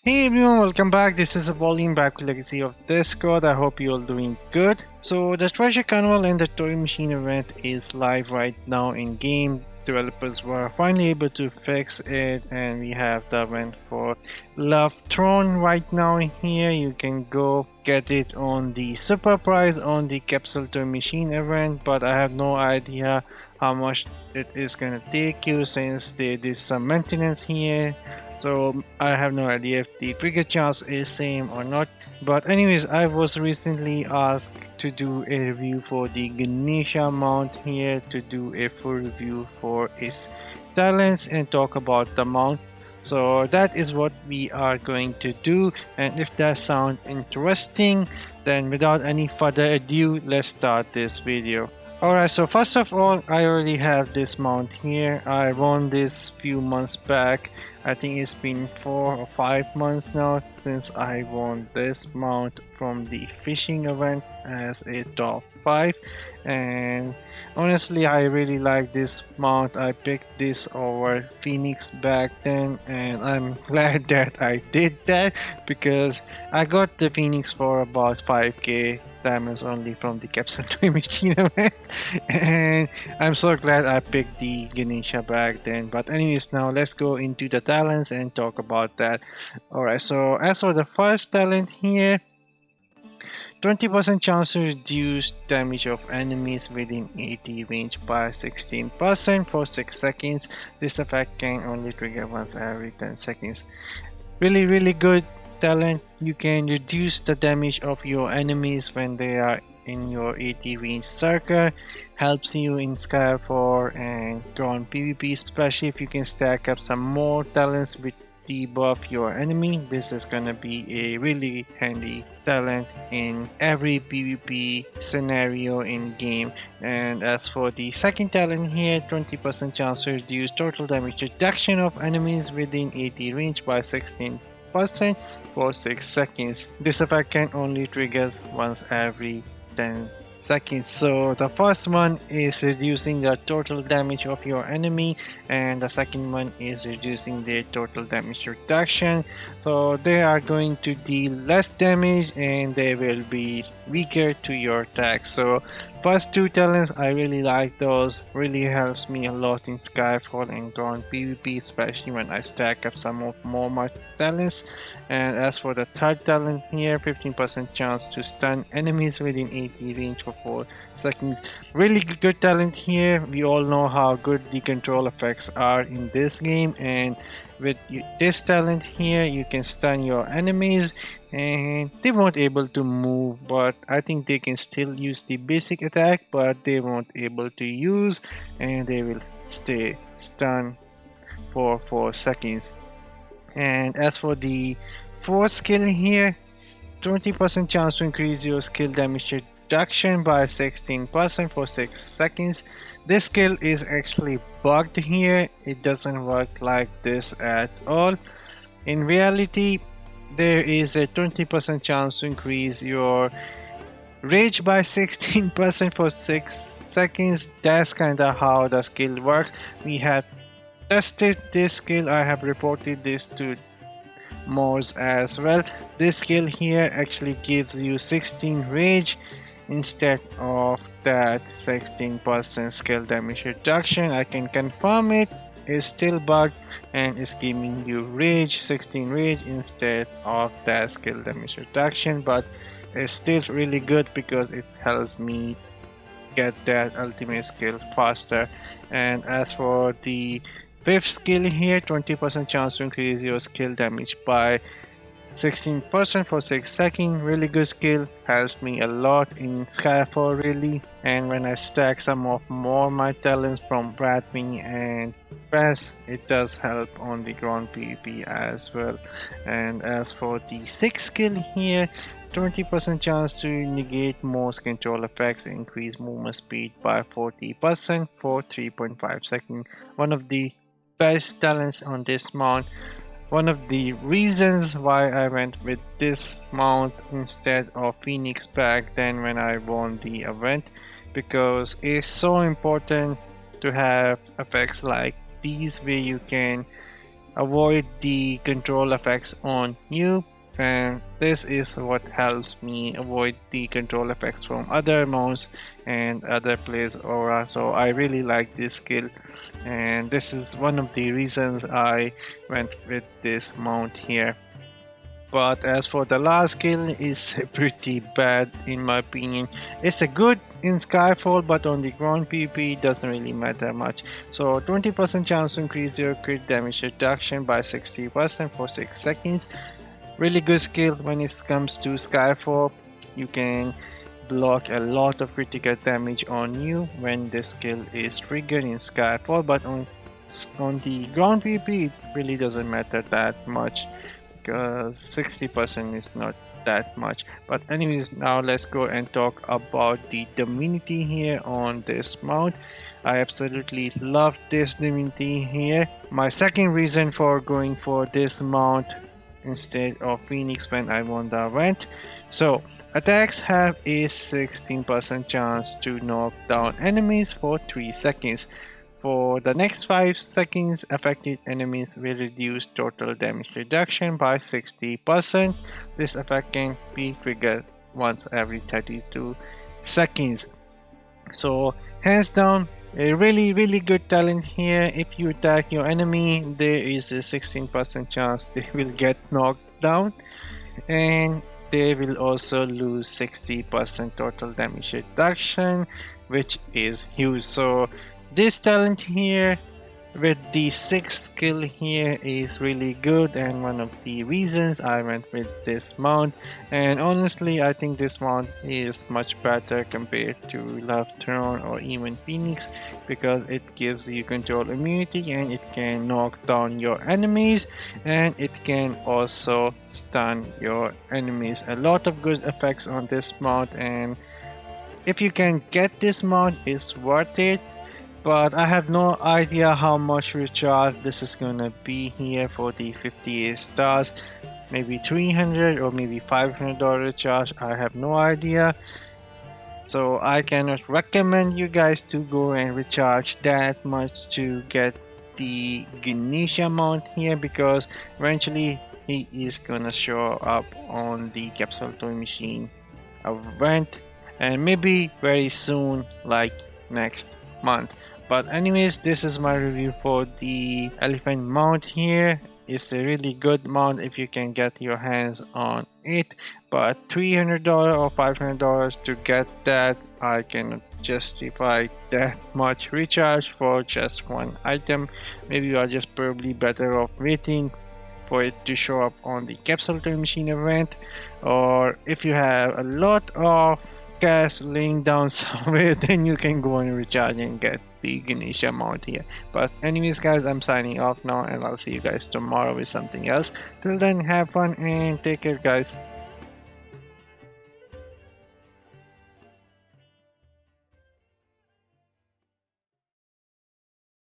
Hey everyone, welcome back. This is Apollyon back with Legacy of Discord. I hope you're all doing good. So the Treasure Carnival and the Toy Machine event is live right now in game. Developers were finally able to fix it, and we have the event for Love Throne right now here. You can go get it on the super prize on the Capsule Toy Machine event, but I have no idea how much it is gonna take you since there is some maintenance here. So I have no idea if the trigger chance is same or not. But anyways, I was recently asked to do a review for the Ganesha mount here, to do a full review for its talents and talk about the mount. So that is what we are going to do, and if that sounds interesting, then without any further ado, let's start this video. Alright, so first of all, I already have this mount here. I won this few months back. I think it's been 4 or 5 months now since I won this mount from the fishing event as a top 5, and honestly I really like this mount. I picked this over Phoenix back then, and I'm glad that I did that because I got the Phoenix for about 5k diamonds only from the Capsule Toy Machine event, and I'm so glad I picked the Ganesha back then. But anyways, now let's go into the talents and talk about that. Alright, so as for the first talent here, 20% chance to reduce damage of enemies within 80 range by 16% for 6 seconds. This effect can only trigger once every 10 seconds. Really good talent. You can reduce the damage of your enemies when they are in your 80 range circle. Helps you in Skyfall and Ground PvP, especially if you can stack up some more talents with debuff your enemy. This is gonna be a really handy talent in every PvP scenario in game. And as for the second talent here, 20% chance to reduce total damage reduction of enemies within 80 range by 16% for 6 seconds. This effect can only trigger once every 10 seconds. So the first one is reducing the total damage of your enemy, and the second one is reducing their total damage reduction. So they are going to deal less damage and they will be weaker to your attacks. So first two talents, I really like those. Really helps me a lot in Skyfall and Ground PvP, especially when I stack up some of my talents. And as for the third talent here, 15% chance to stun enemies within 80 range for 4 seconds. Really good talent here. We all know how good the control effects are in this game, and with this talent here you can stun your enemies and they won't able to move, but I think they can still use the basic attack, but they won't able to use, and they will stay stunned for 4 seconds. And as for the fourth skill here, 20% chance to increase your skill damage reduction by 16% for 6 seconds. This skill is actually bugged here. It doesn't work like this at all. In reality, there is a 20% chance to increase your rage by 16% for 6 seconds. That's kinda how the skill works. We have tested this skill. I have reported this to mods as well. This skill here actually gives you 16 rage instead of that 16% skill damage reduction. I can confirm it is still bugged and is giving you rage, 16 rage instead of that skill damage reduction, but it's still really good because it helps me get that ultimate skill faster. And as for the fifth skill here, 20% chance to increase your skill damage by 16% for 6 seconds. Really good skill, helps me a lot in Skyfall really, and when I stack some of my talents from Bradwing and Press, it does help on the Ground PvP as well. And as for the sixth skill here, 20% chance to negate most control effects, increase movement speed by 40% for 3.5 seconds. One of the best talents on this mount. One of the reasons why I went with this mount instead of Phoenix back then when I won the event, because it's so important to have effects like these where you can avoid the control effects on you, and this is what helps me avoid the control effects from other mounts and other players' aura. So I really like this skill, and this is one of the reasons I went with this mount here. But as for the last skill, is pretty bad in my opinion. It's a good in Skyfall, but on the ground PvP it doesn't really matter much. So 20% chance to increase your crit damage reduction by 60% for 6 seconds. Really good skill when it comes to Skyfall. You can block a lot of critical damage on you when this skill is triggered in Skyfall, but on the ground PvP it really doesn't matter that much, because 60% is not that much. But anyways, now let's go and talk about the divinity here on this mount. I absolutely love this divinity here. My second reason for going for this mount instead of Phoenix when I won the event. So attacks have a 16% chance to knock down enemies for 3 seconds. For the next 5 seconds, affected enemies will reduce total damage reduction by 60%. This effect can be triggered once every 32 seconds. So hands down, a really good talent here. If you attack your enemy, there is a 16% chance they will get knocked down, and they will also lose 60% total damage reduction, which is huge. So this talent here with the 6th skill here is really good, and one of the reasons I went with this mount. And honestly, I think this mount is much better compared to Love Throne or even Phoenix, because it gives you control immunity and it can knock down your enemies, and it can also stun your enemies. A lot of good effects on this mount, and if you can get this mount, it's worth it. But I have no idea how much recharge this is gonna be here for the 58 stars. Maybe 300 or maybe $500 recharge, I have no idea. So I cannot recommend you guys to go and recharge that much to get the Ganesha mount here, because eventually he is gonna show up on the Capsule Toy Machine event, and maybe very soon, like next month. But anyways, this is my review for the elephant mount here. It's a really good mount if you can get your hands on it, but $300 or $500 to get that, I cannot justify that much recharge for just one item. Maybe you are just probably better off waiting for it to show up on the Capsule Toy Machine event, or if you have a lot of cash laying down somewhere, then you can go and recharge and get the Ganesha mount here. But anyways guys, I'm signing off now, and I'll see you guys tomorrow with something else. Till then, have fun and take care guys.